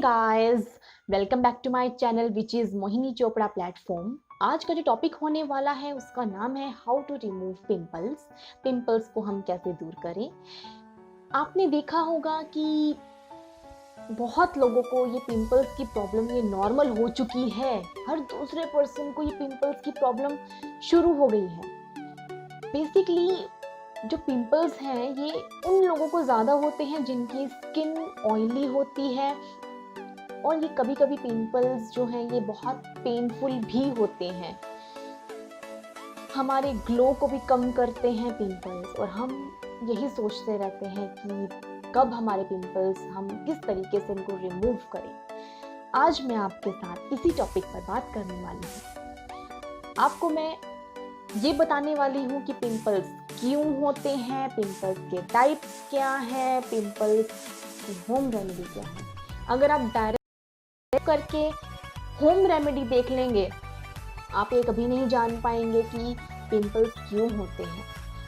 Guys, welcome back to my channel which is Mohini Chopra platform. आज का जो टॉपिक होने वाला है उसका नाम है how to remove pimples. Pimples को हम कैसे दूर करें। आपने देखा होगा कि बहुत लोगों को ये पिंपल्स की प्रॉब्लम ये नॉर्मल हो चुकी है। हर दूसरे पर्सन को ये पिंपल्स की प्रॉब्लम शुरू हो गई है। बेसिकली जो पिंपल्स हैं ये उन लोगों को ज़्यादा होते हैं जिनकी स्किन ऑयली होती है, और ये कभी कभी पिंपल्स जो हैं ये बहुत पेनफुल भी होते हैं। हमारे ग्लो को भी कम करते हैं पिंपल्स, और हम यही सोचते रहते हैं कि कब हमारे पिंपल्स, हम किस तरीके से इनको रिमूव करें। आज मैं आपके साथ इसी टॉपिक पर बात करने वाली हूँ। आपको मैं ये बताने वाली हूँ कि पिंपल्स क्यों होते हैं, पिंपल्स के टाइप्स क्या है, पिंपल्स की होम रेमेडी क्या है। अगर आप डायरेक्ट करके होम रेमेडी देख लेंगे, आप ये कभी नहीं जान पाएंगे कि पिंपल्स क्यों होते हैं।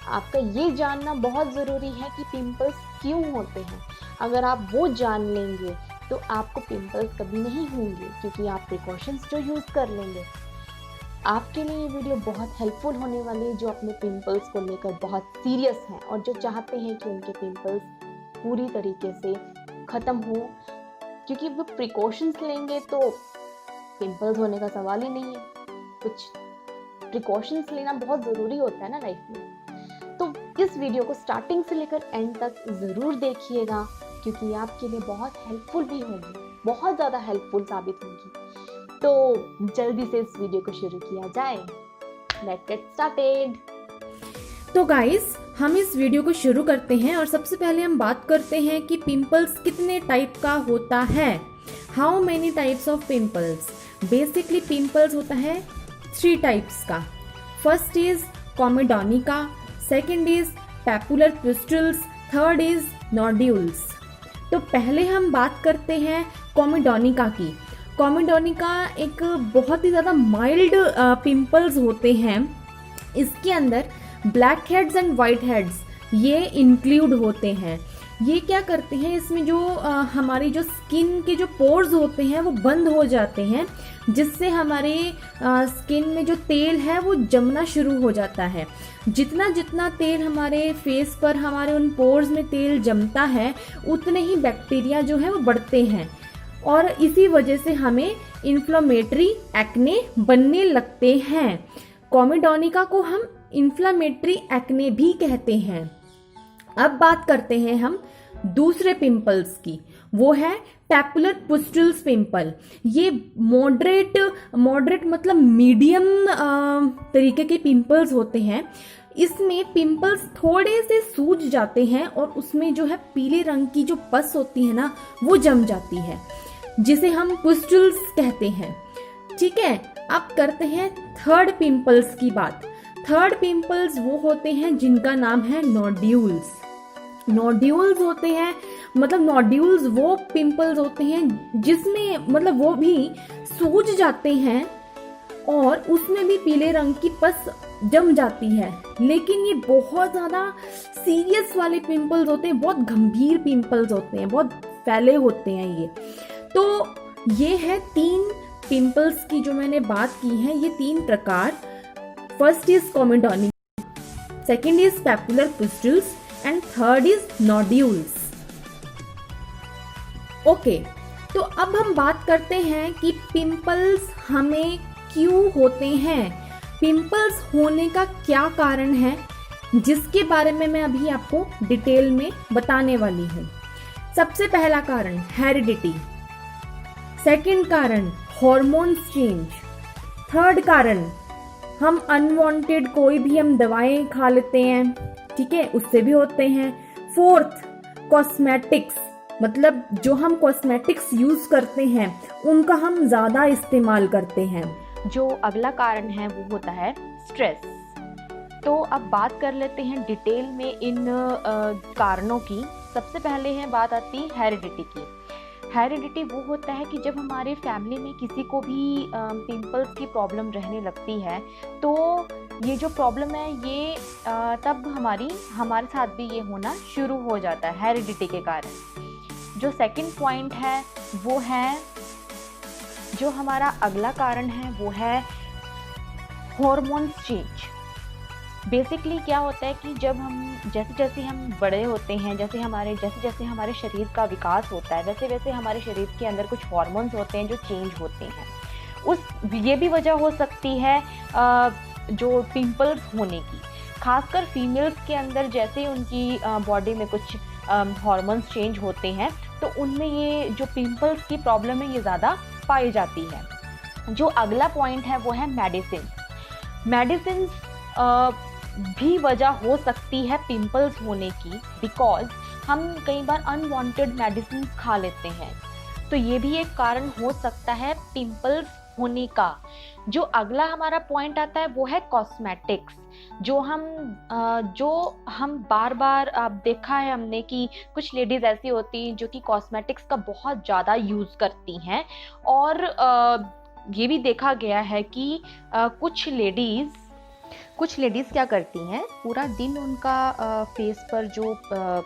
आपका ये जानना बहुत ज़रूरी है कि पिंपल्स क्यों होते हैं। अगर आप वो जान लेंगे तो आपको पिंपल्स कभी नहीं होंगे, क्योंकि आप प्रिकॉशंस जो यूज़ कर लेंगे। आपके लिए ये वीडियो बहुत हेल्पफुल होने वाली है, जो अपने पिंपल्स को लेकर बहुत सीरियस हैं और जो चाहते हैं कि उनके पिंपल्स पूरी तरीके से ख़त्म हो, क्योंकि वो प्रिकॉशंस लेंगे तो पिंपल्स होने का सवाल ही नहीं है। कुछ प्रिकॉशंस लेना बहुत ज़रूरी होता है ना लाइफ में। तो इस वीडियो को स्टार्टिंग से लेकर एंड तक ज़रूर देखिएगा, क्योंकि आपके लिए बहुत हेल्पफुल भी होगी, बहुत ज़्यादा हेल्पफुल साबित होगी। तो जल्दी से इस वीडियो को शुरू किया जाए। Let's get started. तो गाइस, हम इस वीडियो को शुरू करते हैं और सबसे पहले हम बात करते हैं कि पिंपल्स कितने टाइप का होता है। How many types of pimples. Basically pimples होता है 3 टाइप्स का। First is comedonica, second is papular pustules, third is nodules. तो पहले हम बात करते हैं कॉमेडोनिका की। कॉमेडोनिका एक बहुत ही ज़्यादा माइल्ड पिंपल्स होते हैं। इसके अंदर black heads and white heads ये इंक्लूड होते हैं। ये क्या करते हैं, इसमें जो हमारी जो स्किन के जो पोर्स होते हैं वो बंद हो जाते हैं, जिससे हमारे स्किन में जो तेल है वो जमना शुरू हो जाता है। जितना जितना तेल हमारे फेस पर, हमारे उन पोर्स में तेल जमता है, उतने ही बैक्टीरिया जो है वो बढ़ते हैं, और इसी वजह से हमें इन्फ्लेमेटरी एक्ने बनने लगते हैं। कॉमेडोनिका को हम इन्फ्लेमेटरी एक्ने भी कहते हैं। अब बात करते हैं हम दूसरे पिंपल्स की, वो है पैपुलर पुस्टल्स पिंपल। ये मॉडरेट मतलब मीडियम तरीके के पिंपल्स होते हैं। इसमें पिंपल्स थोड़े से सूज जाते हैं और उसमें जो है पीले रंग की जो पस होती है ना, वो जम जाती है, जिसे हम पुस्टल्स कहते हैं। ठीक है, अब करते हैं थर्ड पिंपल्स की बात। थर्ड पिंपल्स वो होते हैं जिनका नाम है नोड्यूल्स। नोड्यूल्स होते हैं, मतलब नोड्यूल्स वो पिंपल्स होते हैं जिसमें मतलब वो भी सूज जाते हैं और उसमें भी पीले रंग की पस जम जाती है। लेकिन ये बहुत ज़्यादा सीरियस वाले पिंपल्स होते हैं, बहुत गंभीर पिंपल्स होते हैं, बहुत फैले होते हैं ये। तो ये है 3 पिंपल्स की जो मैंने बात की है, ये 3 प्रकार। First is comedonica, second is papular pustules and third is nodules. Okay, तो अब हम बात करते हैं कि पिंपल्स हमें क्यों होते हैं, पिंपल्स होने का क्या कारण है, जिसके बारे में मैं अभी आपको डिटेल में बताने वाली हूँ। सबसे पहला कारण हेरिडिटी, सेकंड कारण हॉर्मोन चेंज, थर्ड कारण हम अनवांटेड कोई भी हम दवाएं खा लेते हैं, ठीक है, उससे भी होते हैं। फोर्थ कॉस्मेटिक्स, मतलब जो हम कॉस्मेटिक्स यूज करते हैं उनका हम ज़्यादा इस्तेमाल करते हैं। जो अगला कारण है वो होता है स्ट्रेस। तो अब बात कर लेते हैं डिटेल में इन कारणों की। सबसे पहले है बात आती है हेरिडिटी की। हेरिडिटी वो होता है कि जब हमारे फैमिली में किसी को भी पिंपल्स की प्रॉब्लम रहने लगती है, तो ये जो प्रॉब्लम है ये तब हमारे साथ भी ये होना शुरू हो जाता है हेरिडिटी के कारण। जो सेकंड पॉइंट है वो है, जो हमारा अगला कारण है वो है हॉर्मोन्स चेंज। बेसिकली क्या होता है कि जब हम जैसे जैसे हम बड़े होते हैं, जैसे जैसे हमारे शरीर का विकास होता है, वैसे वैसे हमारे शरीर के अंदर कुछ हॉर्मोन्स होते हैं जो चेंज होते हैं। ये भी वजह हो सकती है जो पिंपल्स होने की, खासकर फीमेल्स के अंदर जैसे उनकी बॉडी में कुछ हॉर्मोन्स चेंज होते हैं तो उनमें ये जो पिंपल्स की प्रॉब्लम है ये ज़्यादा पाई जाती है। जो अगला पॉइंट है वो है मेडिसिन भी वजह हो सकती है पिंपल्स होने की, बिकॉज हम कई बार अनवांटेड मेडिसिन खा लेते हैं, तो ये भी एक कारण हो सकता है पिंपल्स होने का। जो अगला हमारा पॉइंट आता है वो है कॉस्मेटिक्स, जो हम बार बार देखा है हमने कि कुछ लेडीज़ ऐसी होती हैं जो कि कॉस्मेटिक्स का बहुत ज़्यादा यूज़ करती हैं, और ये भी देखा गया है कि कुछ लेडीज़ क्या करती हैं, पूरा दिन उनका फेस पर जो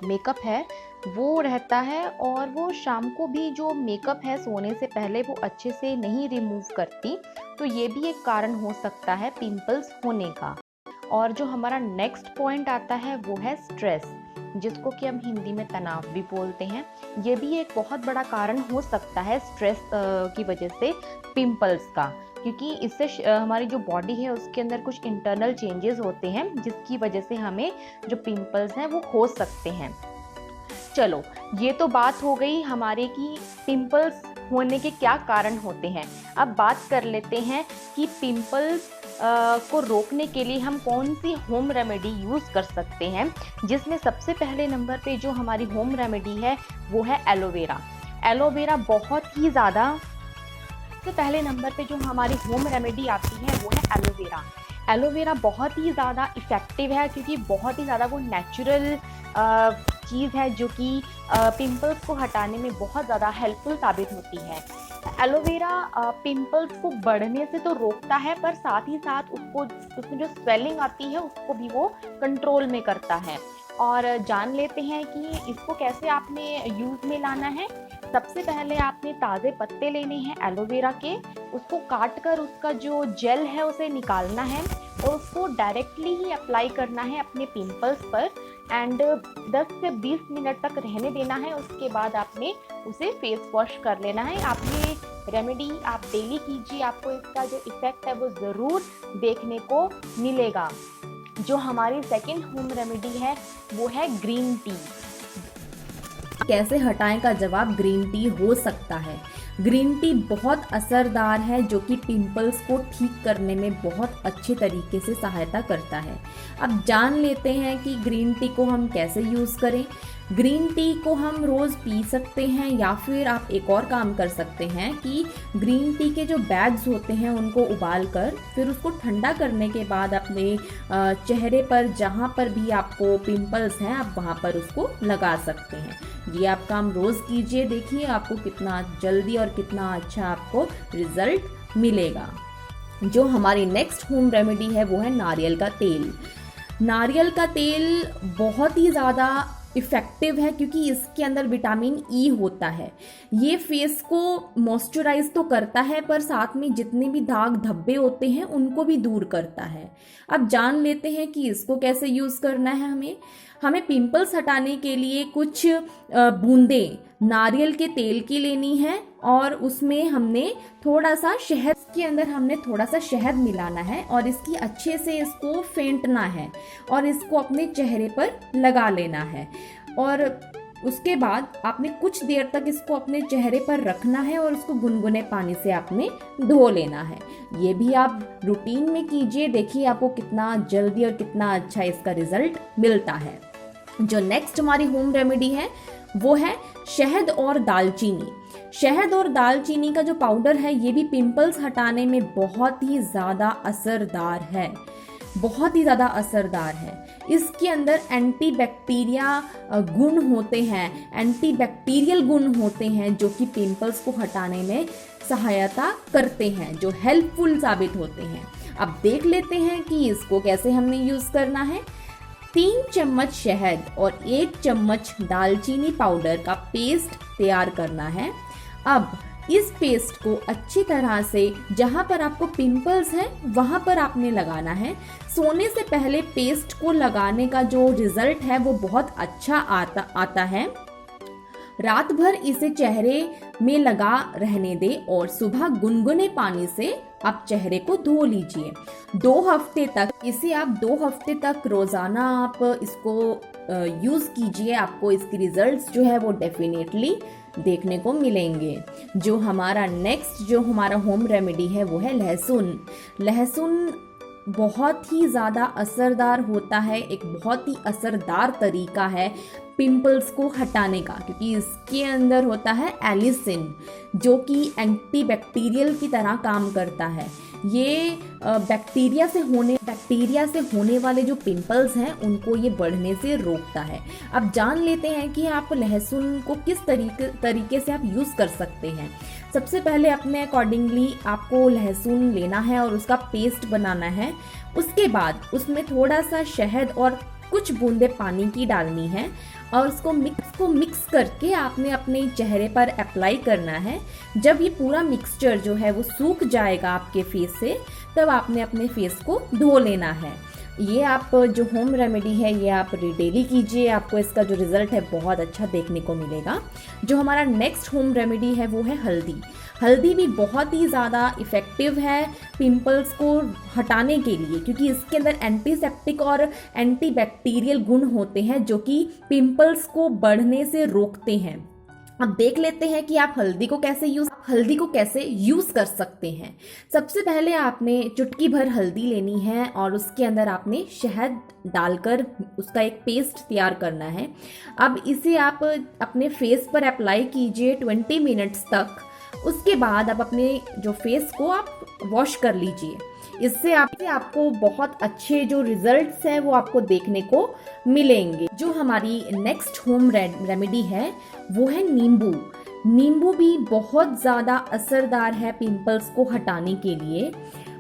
मेकअप है वो रहता है, और वो शाम को भी जो मेकअप है सोने से पहले वो अच्छे से नहीं रिमूव करती, तो ये भी एक कारण हो सकता है पिंपल्स होने का। और जो हमारा नेक्स्ट पॉइंट आता है वो है स्ट्रेस, जिसको कि हम हिंदी में तनाव भी बोलते हैं। ये भी एक बहुत बड़ा कारण हो सकता है स्ट्रेस की वजह से पिंपल्स का, क्योंकि इससे हमारी जो बॉडी है उसके अंदर कुछ इंटरनल चेंजेस होते हैं जिसकी वजह से हमें जो पिंपल्स हैं वो हो सकते हैं। चलो, ये तो बात हो गई हमारे कि पिंपल्स होने के क्या कारण होते हैं। अब बात कर लेते हैं कि पिंपल्स को रोकने के लिए हम कौन सी होम रेमेडी यूज़ कर सकते हैं, जिसमें सबसे पहले नंबर पे जो हमारी होम रेमेडी है वो है एलोवेरा। एलोवेरा बहुत ही ज़्यादा, सबसे पहले नंबर पे जो हमारी होम रेमेडी आती है वो है एलोवेरा। एलोवेरा बहुत ही ज़्यादा इफ़ेक्टिव है, क्योंकि बहुत ही ज़्यादा वो नेचुरल चीज़ है जो कि पिंपल्स को हटाने में बहुत ज़्यादा हेल्पफुल साबित होती है। एलोवेरा पिंपल्स को बढ़ने से तो रोकता है, पर साथ ही साथ उसमें जो स्वेलिंग आती है उसको भी वो कंट्रोल में करता है। और जान लेते हैं कि इसको कैसे आपने यूज़ में लाना है। सबसे पहले आपने ताज़े पत्ते लेने हैं एलोवेरा के, उसको काट कर उसका जो जेल है उसे निकालना है और उसको डायरेक्टली ही अप्लाई करना है अपने पिंपल्स पर, एंड 10 से 20 मिनट तक रहने देना है। उसके बाद आपने उसे फेस वॉश कर लेना है। आप ये रेमेडी आप डेली कीजिए, आपको इसका जो इफ़ेक्ट है वो ज़रूर देखने को मिलेगा। जो हमारी सेकंड होम रेमेडी है वो है ग्रीन टी। कैसे हटाएं का जवाब ग्रीन टी हो सकता है। ग्रीन टी बहुत असरदार है, जो कि पिंपल्स को ठीक करने में बहुत अच्छे तरीके से सहायता करता है। अब जान लेते हैं कि ग्रीन टी को हम कैसे यूज़ करें। ग्रीन टी को हम रोज़ पी सकते हैं, या फिर आप एक और काम कर सकते हैं कि ग्रीन टी के जो बैग्स होते हैं उनको उबाल कर फिर उसको ठंडा करने के बाद अपने चेहरे पर जहाँ पर भी आपको पिंपल्स हैं आप वहाँ पर उसको लगा सकते हैं। ये आप काम रोज़ कीजिए, देखिए आपको कितना जल्दी और कितना अच्छा आपको रिज़ल्ट मिलेगा। जो हमारी नेक्स्ट होम रेमेडी है वो है नारियल का तेल। नारियल का तेल बहुत ही ज़्यादा इफ़ेक्टिव है, क्योंकि इसके अंदर विटामिन ई होता है। ये फेस को मॉइस्चराइज तो करता है, पर साथ में जितने भी दाग धब्बे होते हैं उनको भी दूर करता है। अब जान लेते हैं कि इसको कैसे यूज़ करना है। हमें पिंपल्स हटाने के लिए कुछ बूंदें नारियल के तेल की लेनी है, और उसमें हमने थोड़ा सा शहद के अंदर हमने थोड़ा सा शहद मिलाना है, और इसकी अच्छे से इसको फेंटना है और इसको अपने चेहरे पर लगा लेना है। और उसके बाद आपने कुछ देर तक इसको अपने चेहरे पर रखना है और उसको गुनगुने पानी से आपने धो लेना है। ये भी आप रूटीन में कीजिए, देखिए आपको कितना जल्दी और कितना अच्छा इसका रिजल्ट मिलता है। जो नेक्स्ट हमारी होम रेमेडी है वो है शहद और दालचीनी। शहद और दालचीनी का जो पाउडर है ये भी पिंपल्स हटाने में बहुत ही ज़्यादा असरदार है, बहुत ही ज़्यादा असरदार है। इसके अंदर एंटीबैक्टीरिया गुण होते हैं, एंटीबैक्टीरियल गुण होते हैं, जो कि पिंपल्स को हटाने में सहायता करते हैं, जो हेल्पफुल साबित होते हैं। अब देख लेते हैं कि इसको कैसे हमने यूज़ करना है। 3 चम्मच शहद और 1 चम्मच दालचीनी पाउडर का पेस्ट तैयार करना है। अब इस पेस्ट को अच्छी तरह से जहाँ पर आपको पिंपल्स हैं वहाँ पर आपने लगाना है। सोने से पहले पेस्ट को लगाने का जो रिजल्ट है वो बहुत अच्छा आता है। रात भर इसे चेहरे में लगा रहने दें और सुबह गुनगुने पानी से आप चेहरे को धो लीजिए। 2 हफ्ते तक इसे आप 2 हफ्ते तक रोजाना आप इसको यूज कीजिए। आपको इसके रिजल्ट्स जो है वो डेफिनेटली देखने को मिलेंगे। जो हमारा नेक्स्ट जो हमारा होम रेमेडी है वो है लहसुन। लहसुन बहुत ही ज़्यादा असरदार होता है, एक बहुत ही असरदार तरीका है पिंपल्स को हटाने का, क्योंकि इसके अंदर होता है एलिसिन जो कि एंटीबैक्टीरियल की तरह काम करता है। ये बैक्टीरिया से होने वाले जो पिंपल्स हैं उनको ये बढ़ने से रोकता है। अब जान लेते हैं कि आप लहसुन को किस तरीके से आप यूज़ कर सकते हैं। सबसे पहले अपने अकॉर्डिंगली आपको लहसुन लेना है और उसका पेस्ट बनाना है। उसके बाद उसमें थोड़ा सा शहद और कुछ बूंदे पानी की डालनी है और उसको मिक्स करके आपने अपने चेहरे पर अप्लाई करना है। जब ये पूरा मिक्सचर जो है वो सूख जाएगा आपके फेस से, तब आपने अपने फेस को धो लेना है। ये आप जो होम रेमेडी है ये आप डेली कीजिए, आपको इसका जो रिजल्ट है बहुत अच्छा देखने को मिलेगा। जो हमारा नेक्स्ट होम रेमेडी है वो है हल्दी। हल्दी भी बहुत ही ज़्यादा इफ़ेक्टिव है पिंपल्स को हटाने के लिए, क्योंकि इसके अंदर एंटीसेप्टिक और एंटीबैक्टीरियल गुण होते हैं जो कि पिंपल्स को बढ़ने से रोकते हैं। अब देख लेते हैं कि आप हल्दी को कैसे यूज कर सकते हैं। सबसे पहले आपने चुटकी भर हल्दी लेनी है और उसके अंदर आपने शहद डालकर उसका एक पेस्ट तैयार करना है। अब इसे आप अपने फेस पर अप्लाई कीजिए 20 मिनट्स तक। उसके बाद आप अपने जो फेस को आप वॉश कर लीजिए। इससे आपको बहुत अच्छे जो रिजल्ट्स हैं वो आपको देखने को मिलेंगे। जो हमारी नेक्स्ट होम रेमेडी है वो है नींबू। नींबू भी बहुत ज़्यादा असरदार है पिंपल्स को हटाने के लिए,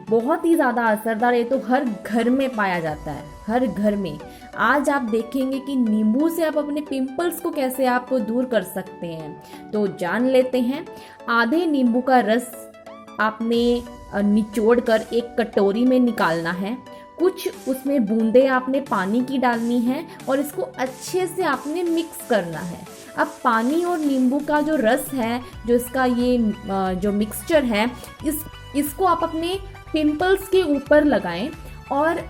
बहुत ही ज़्यादा असरदार। ये तो हर घर में पाया जाता है, हर घर में। आज आप देखेंगे कि नींबू से आप अपने पिंपल्स को कैसे आप दूर कर सकते हैं, तो जान लेते हैं। आधे नींबू का रस आपने निचोड़कर एक कटोरी में निकालना है। कुछ उसमें बूंदे आपने पानी की डालनी है और इसको अच्छे से आपने मिक्स करना है। अब पानी और नींबू का जो रस है, जो इसका ये जो मिक्सचर है, इसको आप अपने पिंपल्स के ऊपर लगाएं और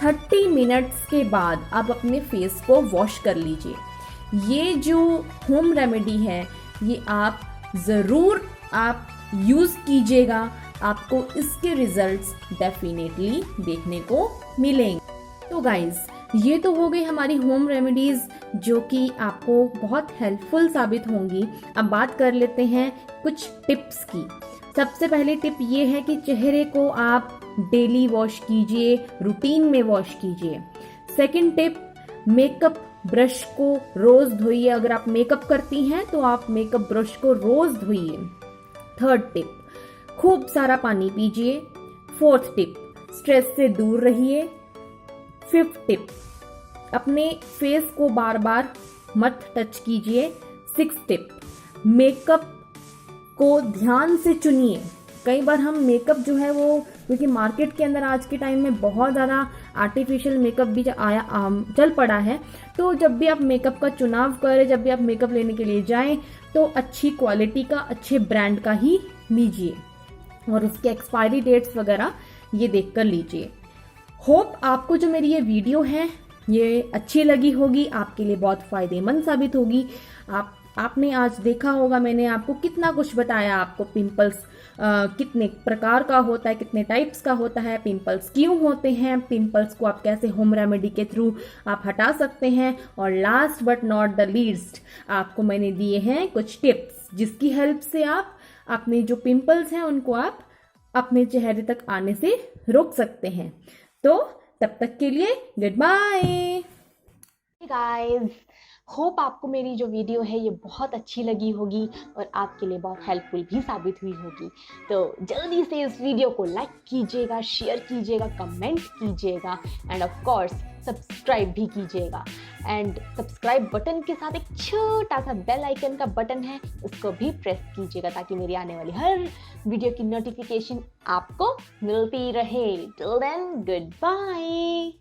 30 मिनट्स के बाद आप अपने फेस को वॉश कर लीजिए। ये जो होम रेमेडी है ये आप ज़रूर आप यूज़ कीजिएगा, आपको इसके रिजल्ट्स डेफिनेटली देखने को मिलेंगे। तो गाइज, ये तो हो गई हमारी होम रेमेडीज़ जो कि आपको बहुत हेल्पफुल साबित होंगी। अब बात कर लेते हैं कुछ टिप्स की। सबसे पहले टिप ये है कि चेहरे को आप डेली वॉश कीजिए, रूटीन में वॉश कीजिए। सेकंड टिप, मेकअप ब्रश को रोज धोइए। अगर आप मेकअप करती हैं तो आप मेकअप ब्रश को रोज धोइए। थर्ड टिप, खूब सारा पानी पीजिए। फोर्थ टिप, स्ट्रेस से दूर रहिए। फिफ्थ टिप, अपने फेस को बार बार मत टच कीजिए। सिक्स्थ टिप, मेकअप को ध्यान से चुनिए। कई बार हम मेकअप जो है वो, क्योंकि मार्केट के अंदर आज के टाइम में बहुत ज़्यादा आर्टिफिशियल मेकअप भी चल पड़ा है, तो जब भी आप मेकअप का चुनाव करें, जब भी आप मेकअप लेने के लिए जाएं, तो अच्छी क्वालिटी का, अच्छे ब्रांड का ही लीजिए और उसके एक्सपायरी डेट्स वगैरह ये देख कर लीजिए। होप आपको जो मेरी ये वीडियो है ये अच्छी लगी होगी, आपके लिए बहुत फ़ायदेमंद साबित होगी। आपने आज देखा होगा मैंने आपको कितना कुछ बताया, आपको पिंपल्स कितने प्रकार का होता है, कितने टाइप्स का होता है, पिंपल्स क्यों होते हैं, पिंपल्स को आप कैसे होम रेमेडी के थ्रू आप हटा सकते हैं, और last but not the least आपको मैंने दिए हैं कुछ टिप्स जिसकी हेल्प से आप अपने जो पिंपल्स हैं उनको आप अपने चेहरे तक आने से रोक सकते हैं। तो तब तक के लिए गुड बाय। गाइस, होप आपको मेरी जो वीडियो है ये बहुत अच्छी लगी होगी और आपके लिए बहुत हेल्पफुल भी साबित हुई होगी। तो जल्दी से इस वीडियो को लाइक कीजिएगा, शेयर कीजिएगा, कमेंट कीजिएगा एंड ऑफ कोर्स सब्सक्राइब भी कीजिएगा। एंड सब्सक्राइब बटन के साथ एक छोटा सा बेल आइकन का बटन है, उसको भी प्रेस कीजिएगा ताकि मेरी आने वाली हर वीडियो की नोटिफिकेशन आपको मिलती रहे। Till then, good bye.